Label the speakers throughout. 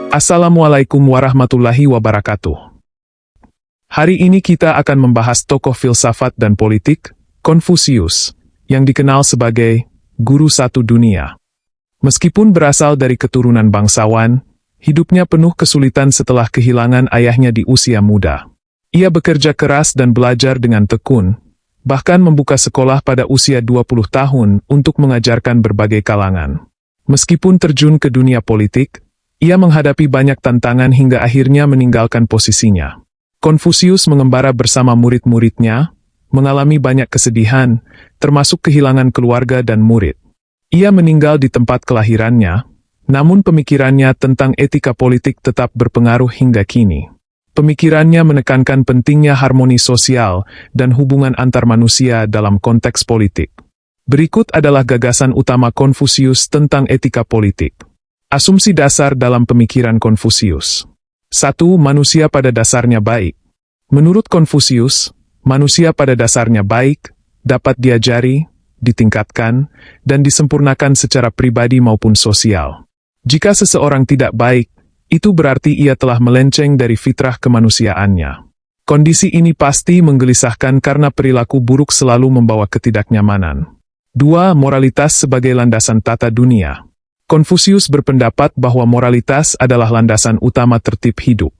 Speaker 1: Assalamualaikum warahmatullahi wabarakatuh. Hari ini kita akan membahas tokoh filsafat dan politik, Konfusius, yang dikenal sebagai guru satu dunia. Meskipun berasal dari keturunan bangsawan, hidupnya penuh kesulitan setelah kehilangan ayahnya di usia muda. Ia bekerja keras dan belajar dengan tekun, bahkan membuka sekolah pada usia 20 tahun untuk mengajarkan berbagai kalangan. Meskipun terjun ke dunia politik, ia menghadapi banyak tantangan hingga akhirnya meninggalkan posisinya. Konfusius mengembara bersama murid-muridnya, mengalami banyak kesedihan, termasuk kehilangan keluarga dan murid. Ia meninggal di tempat kelahirannya, namun pemikirannya tentang etika politik tetap berpengaruh hingga kini. Pemikirannya menekankan pentingnya harmoni sosial dan hubungan antar manusia dalam konteks politik. Berikut adalah gagasan utama Konfusius tentang etika politik. Asumsi dasar dalam pemikiran Konfusius. 1. Manusia pada dasarnya baik. Menurut Konfusius, manusia pada dasarnya baik, dapat diajari, ditingkatkan, dan disempurnakan secara pribadi maupun sosial. Jika seseorang tidak baik, itu berarti ia telah melenceng dari fitrah kemanusiaannya. Kondisi ini pasti menggelisahkan karena perilaku buruk selalu membawa ketidaknyamanan. 2. Moralitas sebagai landasan tata dunia. Konfusius berpendapat bahwa moralitas adalah landasan utama tertib hidup.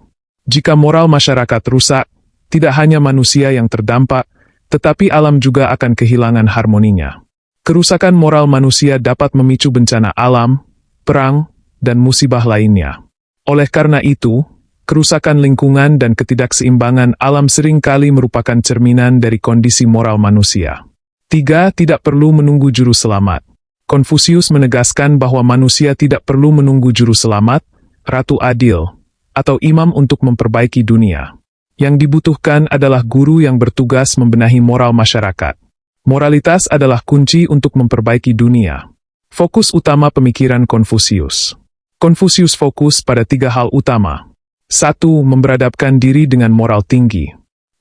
Speaker 1: Jika moral masyarakat rusak, tidak hanya manusia yang terdampak, tetapi alam juga akan kehilangan harmoninya. Kerusakan moral manusia dapat memicu bencana alam, perang, dan musibah lainnya. Oleh karena itu, kerusakan lingkungan dan ketidakseimbangan alam seringkali merupakan cerminan dari kondisi moral manusia. 3. Tidak perlu menunggu juru selamat. Konfusius menegaskan bahwa manusia tidak perlu menunggu juru selamat, ratu adil, atau imam untuk memperbaiki dunia. Yang dibutuhkan adalah guru yang bertugas membenahi moral masyarakat. Moralitas adalah kunci untuk memperbaiki dunia. Fokus utama pemikiran Konfusius. Konfusius fokus pada 3 hal utama. 1. Memberadabkan diri dengan moral tinggi.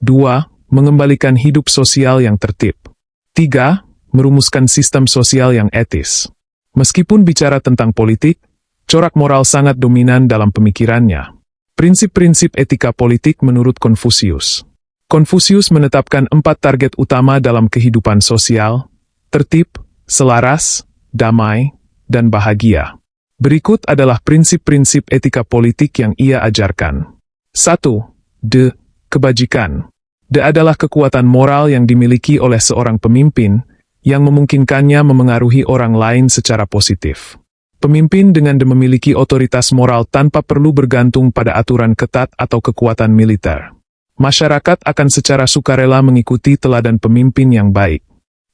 Speaker 1: 2. Mengembalikan hidup sosial yang tertib. 3. Merumuskan sistem sosial yang etis. Meskipun bicara tentang politik, corak moral sangat dominan dalam pemikirannya. Prinsip-prinsip etika politik menurut Konfusius. Konfusius menetapkan 4 target utama dalam kehidupan sosial: tertib, selaras, damai, dan bahagia. Berikut adalah prinsip-prinsip etika politik yang ia ajarkan. 1. D. Kebajikan. D adalah kekuatan moral yang dimiliki oleh seorang pemimpin, yang memungkinkannya memengaruhi orang lain secara positif. Pemimpin dengan memiliki otoritas moral tanpa perlu bergantung pada aturan ketat atau kekuatan militer. Masyarakat akan secara sukarela mengikuti teladan pemimpin yang baik.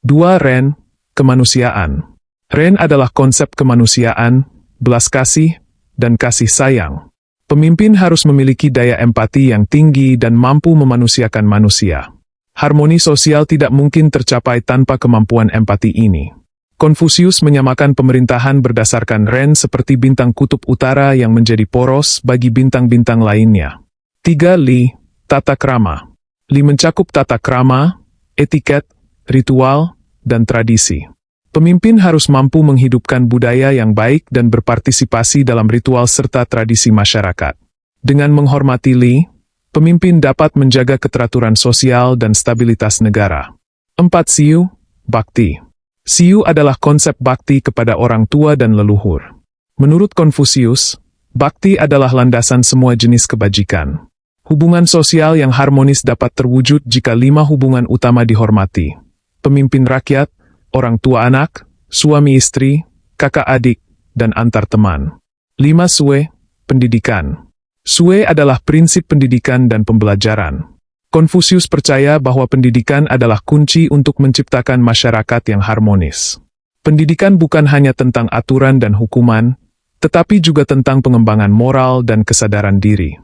Speaker 1: 2. Ren, kemanusiaan. Ren adalah konsep kemanusiaan, belas kasih, dan kasih sayang. Pemimpin harus memiliki daya empati yang tinggi dan mampu memanusiakan manusia. Harmoni sosial tidak mungkin tercapai tanpa kemampuan empati ini. Konfusius menyamakan pemerintahan berdasarkan Ren seperti bintang kutub utara yang menjadi poros bagi bintang-bintang lainnya. 3. Li, tata krama. Li mencakup tata krama, etiket, ritual, dan tradisi. Pemimpin harus mampu menghidupkan budaya yang baik dan berpartisipasi dalam ritual serta tradisi masyarakat. Dengan menghormati Li, pemimpin dapat menjaga keteraturan sosial dan stabilitas negara. 4. Siu, bakti. Siu adalah konsep bakti kepada orang tua dan leluhur. Menurut Konfusius, bakti adalah landasan semua jenis kebajikan. Hubungan sosial yang harmonis dapat terwujud jika 5 hubungan utama dihormati: pemimpin rakyat, orang tua anak, suami istri, kakak adik, dan antar teman. 5. Sue, pendidikan. Sue adalah prinsip pendidikan dan pembelajaran. Konfusius percaya bahwa pendidikan adalah kunci untuk menciptakan masyarakat yang harmonis. Pendidikan bukan hanya tentang aturan dan hukuman, tetapi juga tentang pengembangan moral dan kesadaran diri.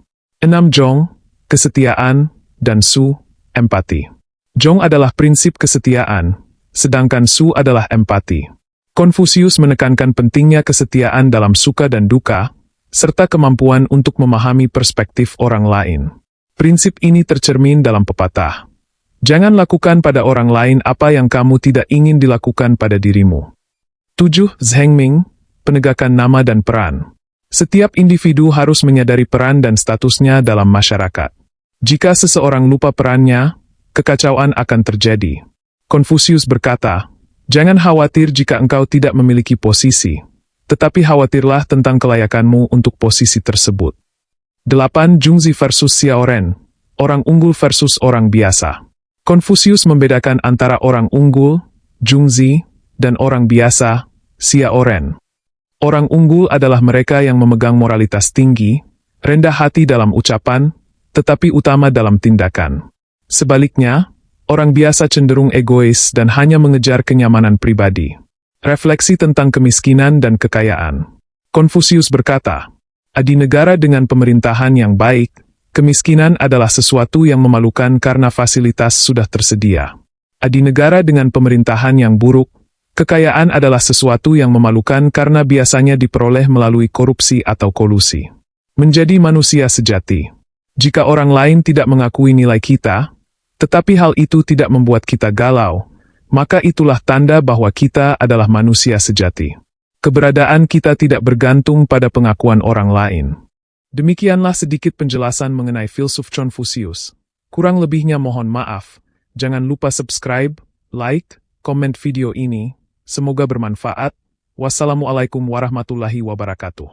Speaker 1: 6. Jong, kesetiaan, dan Su, empati. Jong adalah prinsip kesetiaan, sedangkan Su adalah empati. Konfusius menekankan pentingnya kesetiaan dalam suka dan duka, serta kemampuan untuk memahami perspektif orang lain. Prinsip ini tercermin dalam pepatah, "Jangan lakukan pada orang lain apa yang kamu tidak ingin dilakukan pada dirimu." 7. Zhengming, penegakan nama dan peran. Setiap individu harus menyadari peran dan statusnya dalam masyarakat. Jika seseorang lupa perannya, kekacauan akan terjadi. Konfusius berkata, "Jangan khawatir jika engkau tidak memiliki posisi, tetapi khawatirlah tentang kelayakanmu untuk posisi tersebut." 8. Zhongzi versus Xiaoren. Orang unggul versus orang biasa. Konfusius membedakan antara orang unggul, Zhongzi, dan orang biasa, Xiaoren. Orang unggul adalah mereka yang memegang moralitas tinggi, rendah hati dalam ucapan, tetapi utama dalam tindakan. Sebaliknya, orang biasa cenderung egois dan hanya mengejar kenyamanan pribadi. Refleksi tentang kemiskinan dan kekayaan. Konfusius berkata, "Di negara dengan pemerintahan yang baik, kemiskinan adalah sesuatu yang memalukan karena fasilitas sudah tersedia. Di negara dengan pemerintahan yang buruk, kekayaan adalah sesuatu yang memalukan karena biasanya diperoleh melalui korupsi atau kolusi." Menjadi manusia sejati. Jika orang lain tidak mengakui nilai kita, tetapi hal itu tidak membuat kita galau, maka itulah tanda bahwa kita adalah manusia sejati. Keberadaan kita tidak bergantung pada pengakuan orang lain. Demikianlah sedikit penjelasan mengenai filsuf Confucius. Kurang lebihnya mohon maaf. Jangan lupa subscribe, like, komen video ini. Semoga bermanfaat. Wassalamualaikum warahmatullahi wabarakatuh.